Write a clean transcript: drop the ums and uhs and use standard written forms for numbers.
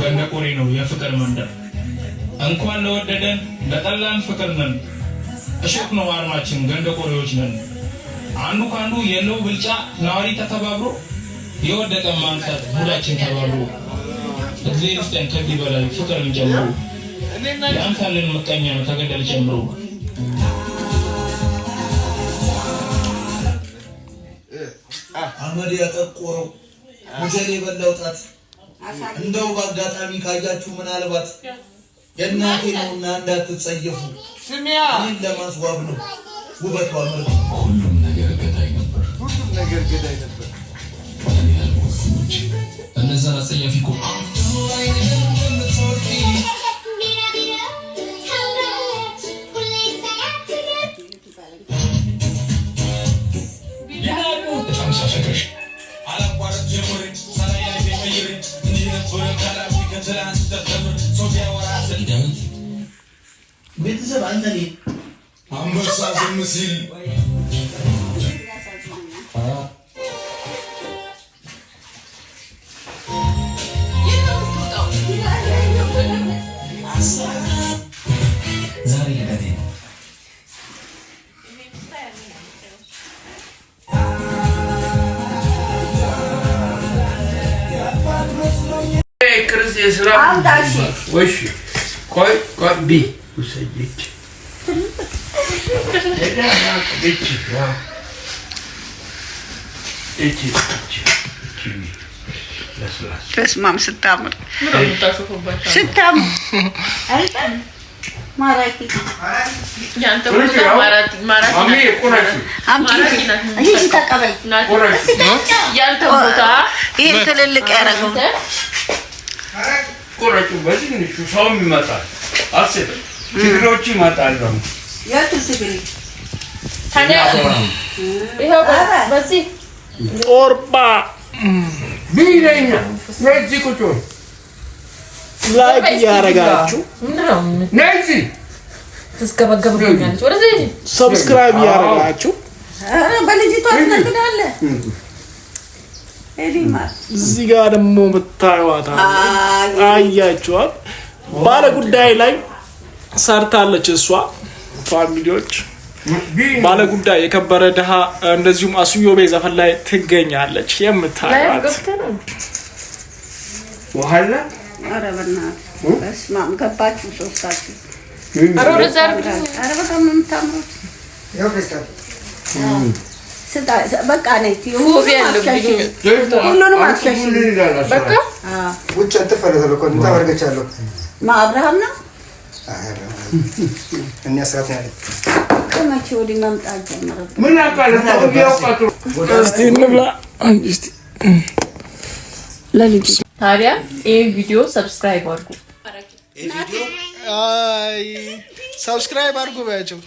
ገንደቆሬ ነው የፍቅር መንደር እንኳን ለወደደን ለጠላን ፍቅር ነን እሾክ ነው አርማችን ገንደቆሬዎች ነን አንዱ ካንዱ የለው ብልጫ ናሪ ተተባብሮ የወደቀ ማንሳት ሁላችን ተባብሮ እግዚአብሔር ይስጠን ከዚህ በላይ ፍቅርን ጀምሮ ያንሳልን መቀኛ ነው ተገደል ጀምሮ አመድ ያጠቆረው ሙጀሌ በላውጣት እንደው ባጋጣሚ ካያችሁ ምናልባት የእናቴ ነውና እንዳትጸየፉ ስሚያ እኔን ለማስዋብ ነው ውበቷ ምርጥ ሁሉም ነገር ገዳይ ነበር እነዛ አጸያፊ እኮ ቤተሰብ አንተኔ አንበሳ ዝም ሲል ዛሬ ለኔ ክርስ የስራ ወሽ ቆይ ቢ ውሰጂት በስማም ስታምር ስታምር ማራኪ ያንተ ማራኪ ቦታ ይሄ ትልልቅ ያረጋው ቆራጩ በትንሹ ሰው ይመጣል አስብ ትግሮች ይመጣሉ ያቱ ትግሪ ታዲያ ይሄው በዚህ ኦርባ ቢለኛ ነዚህ ቁጭ ላይክ ያረጋችሁ ነዚህ ተስከበገበኛለች ወደዚህ ሰብስክራይብ ያረጋችሁ አረ በልጅቷ ትነግዳለ ኤሊማ እዚህ ጋር ደግሞ መታየዋታ አያችኋት ባለ ጉዳይ ላይ ሰርታለች እሷ ፋሚሊዎች ባለ ጉዳይ የከበረ ደሃ እንደዚሁም አሱዮ ቤዘፈን ላይ ትገኛለች የምታዩት ወሐላ አረበና በስማም ገባችሁ ሶስታችሁ አረ በጣም ነው የምታምሩት ያው ፈስታ በቃ ነኝ ሁሉንም አስከሽ በቃ ውጭ ተፈለተ ለኮ እንታወርገቻለሁ ማብራሃም ነው እኛ ሰዓት ያለ ከመቼ ወዲህ መምጣት ጀመረ ምን አቃለ ታውቂያውቃቱ እስቲ እንብላ እስቲ ለልጅ ታዲያ ይሄ ቪዲዮ ሰብስክራይብ አድርጉ አይ ሰብስክራይብ አድርጉ ባያችሁ